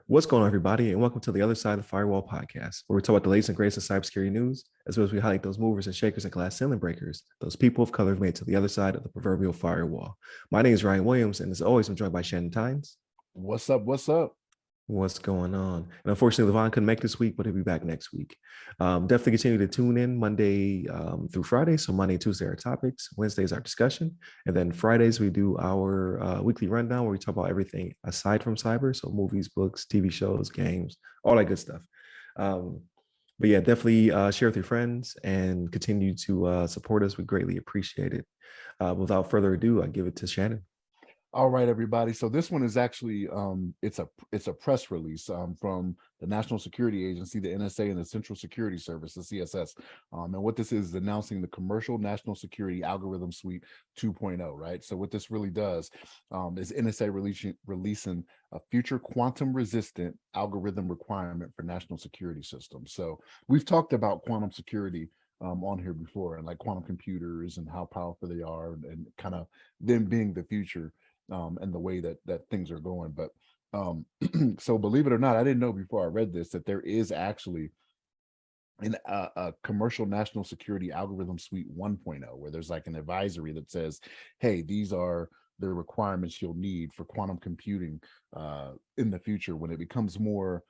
What's going on, everybody, and welcome to the Other Side of the Firewall podcast, where we talk about the latest and greatest of cybersecurity news, as well as we highlight those movers and shakers and glass ceiling breakers, those people of color who made it to the other side of the proverbial firewall. My name is Ryan Williams, and as always, I'm joined by Shannon Tynes. What's up? What's up? What's going on? And unfortunately, Levon couldn't make this week, but he'll be back next week. Definitely continue to tune in Monday through Friday. So Monday, Tuesday are topics. Wednesdays our discussion. And then Fridays, we do our weekly rundown where we talk about everything aside from cyber. So movies, books, TV shows, games, all that good stuff. But yeah, definitely share with your friends and continue to support us. We greatly appreciate it. Without further ado, I give it to Shannon. All right, everybody. So this one is actually it's a press release from the National Security Agency, the NSA, and the Central Security Service, the CSS. And what this is announcing the Commercial National Security Algorithm Suite 2.0, right? So what this really does is NSA releasing a future quantum resistant algorithm requirement for national security systems. So we've talked about quantum security on here before, and like quantum computers and how powerful they are, and kind of them being the future. And the way that things are going. But so believe it or not, I didn't know before I read this that there is actually a commercial national security algorithm suite 1.0, where there's like an advisory that says, hey, these are the requirements you'll need for quantum computing in the future when it becomes more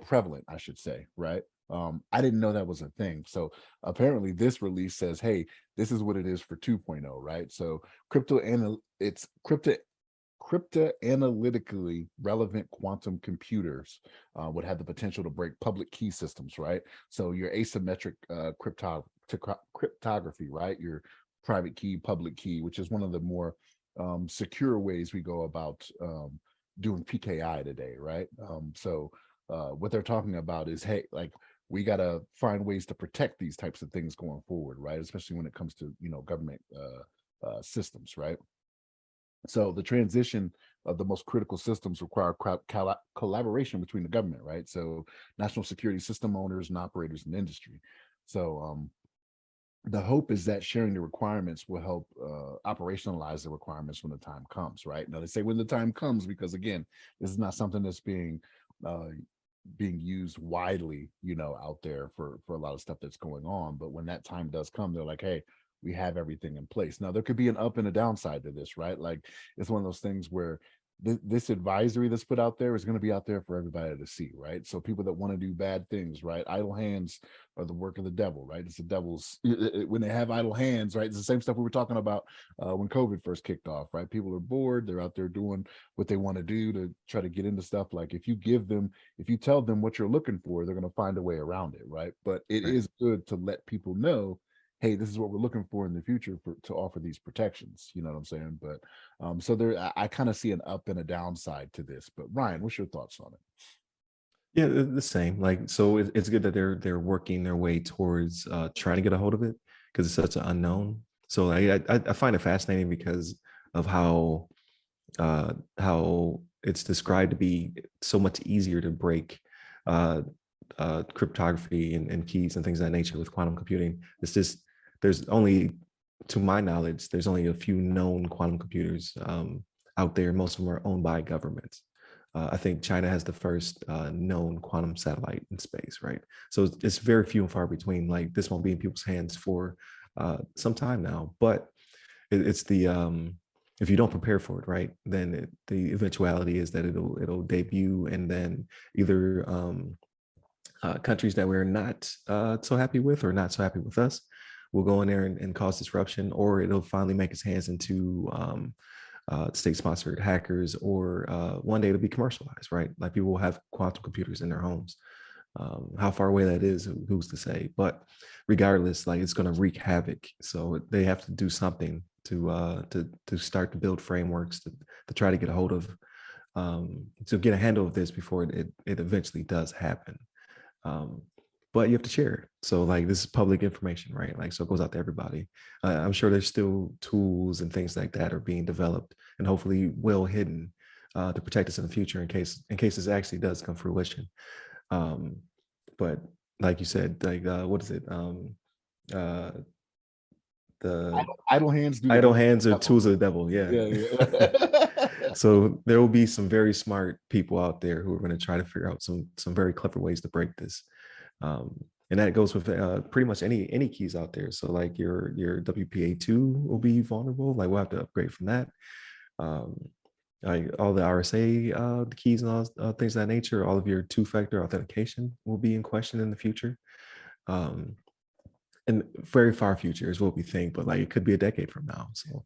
prevalent, I should say, right? I didn't know that was a thing. So apparently this release says, hey, this is what it is for 2.0, right? So crypto-analytically relevant quantum computers would have the potential to break public key systems, right? So your asymmetric cryptography, right? Your private key, public key, which is one of the more secure ways we go about doing PKI today, right? So what they're talking about is, hey, like, we got to find ways to protect these types of things going forward, right? Especially when it comes to, government systems, right? So the transition of the most critical systems require collaboration between the government, right? So national security system owners and operators in the industry. So the hope is that sharing the requirements will help operationalize the requirements when the time comes, right? Now they say when the time comes, because again, this is not something that's being used widely, out there for a lot of stuff that's going on. But when that time does come, they're like, hey, we have everything in place. Now there could be an up and a downside to this, right? Like, it's one of those things where this advisory that's put out there is going to be out there for everybody to see, right? So people that want to do bad things, right? Idle hands are the work of the devil, right? It's the devil's when they have idle hands, right? It's the same stuff we were talking about when COVID first kicked off, right? People are bored, they're out there doing what they want to do to try to get into stuff. Like, if you tell them what you're looking for, they're going to find a way around it, right? But it is good to let people know, hey, this is what we're looking for in the future to offer these protections. You know what I'm saying? But so there, I kind of see an up and a downside to this. But Ryan, what's your thoughts on it? Yeah, the same. Like, so it's good that they're working their way towards trying to get a hold of it, because it's such an unknown. So I find it fascinating because of how it's described to be so much easier to break cryptography and keys and things of that nature with quantum computing. It's just, there's only, to my knowledge, there's only a few known quantum computers out there. Most of them are owned by governments. I think China has the first known quantum satellite in space, right? So it's very few and far between. Like, this won't be in people's hands for some time now, but it's the if you don't prepare for it, right, then the eventuality is that it'll debut, and then either countries that we're not so happy with or not so happy with us will go in there and cause disruption, or it'll finally make its hands into state-sponsored hackers, or one day it'll be commercialized, right? Like, people will have quantum computers in their homes. How far away that is, who's to say? But regardless, like, it's going to wreak havoc. So they have to do something to start to build frameworks to try to get a hold of, to get a handle of this before it eventually does happen. But you have to share it. So, like, this is public information, right? Like, so it goes out to everybody. I'm sure there's still tools and things like that are being developed, and hopefully well hidden, to protect us in the future in case this actually does come fruition. But like you said, like, what is it? the idle hands do the idle work hands of are the devil. tools of the devil. Yeah. Yeah, yeah. So there will be some very smart people out there who are going to try to figure out some very clever ways to break this. And that goes with pretty much any keys out there. So like your WPA2 will be vulnerable. Like we'll have to upgrade from that. Um, all the RSA the keys and all things of that nature. All of your two-factor authentication will be in question in the future. And very far future is what we think, but like it could be a decade from now. So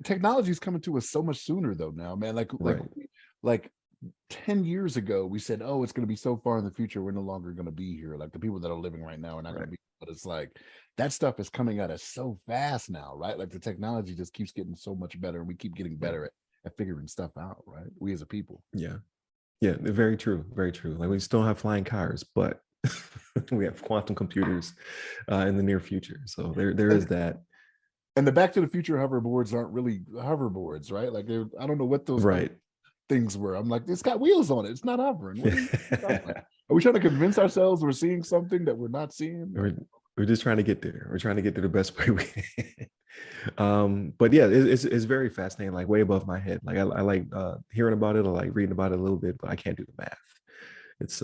Technology is coming to us so much sooner though now, man. right. Like 10 years ago, we said, oh, it's going to be so far in the future, we're no longer going to be here. Like the people that are living right now are not going to be, but it's like that stuff is coming at us so fast now, right? Like the technology just keeps getting so much better, and we keep getting better at figuring stuff out, right? We as a people. Yeah. Yeah, very true. Very true. Like we still don't have flying cars, but we have quantum computers in the near future. So there is that. And the Back to the Future hoverboards aren't really hoverboards, right? Like I don't know what those Right. things were. I'm like, it's got wheels on it. It's not hovering. Are we trying to convince ourselves we're seeing something that we're not seeing? We're just trying to get there. We're trying to get there the best way we can. But yeah, it's very fascinating, like way above my head. Like I like hearing about it, I like reading about it a little bit, but I can't do the math. It's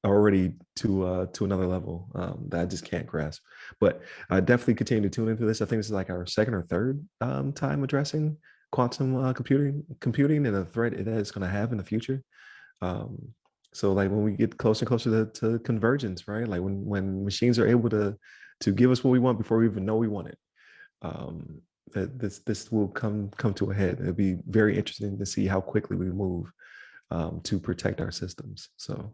already to another level that I just can't grasp. But I definitely continue to tune into this. I think this is like our second or third time addressing quantum computing and the threat it is going to have in the future. So like when we get closer and closer to convergence, right? Like when machines are able to give us what we want before we even know we want it, that this will come to a head. It'll be very interesting to see how quickly we move to protect our systems. So,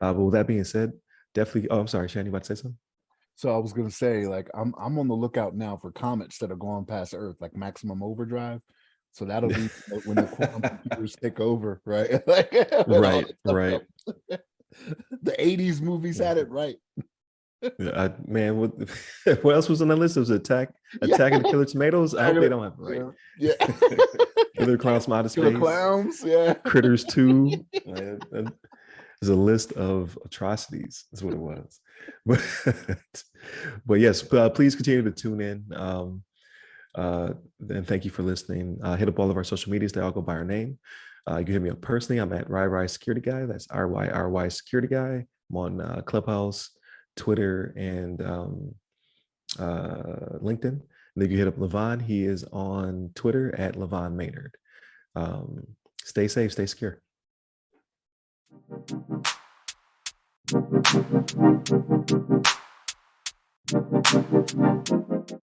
but with that being said, definitely. Oh, I'm sorry, Shannon, you about to say something? So I was gonna say, like, I'm on the lookout now for comets that are going past Earth, like maximum overdrive. So that'll be when the quantum computers take over, right? Like, right. The 80s movies had it right. Yeah, man, what else was on that list? It was Attack and the Killer Tomatoes. I hope they don't have it right. Yeah. Killer Clowns from Outer Space. Killer Clowns, yeah. Critters 2. There's a list of atrocities. That's what it was. But yes, please continue to tune in. And thank you for listening. Hit up all of our social medias. They all go by our name. You can hit me up personally. I'm at RyRy Security Guy. That's RYRY Security Guy. I'm on Clubhouse, Twitter, and LinkedIn. And then you hit up Levon. He is on Twitter at Levon Maynard. Stay safe, stay secure.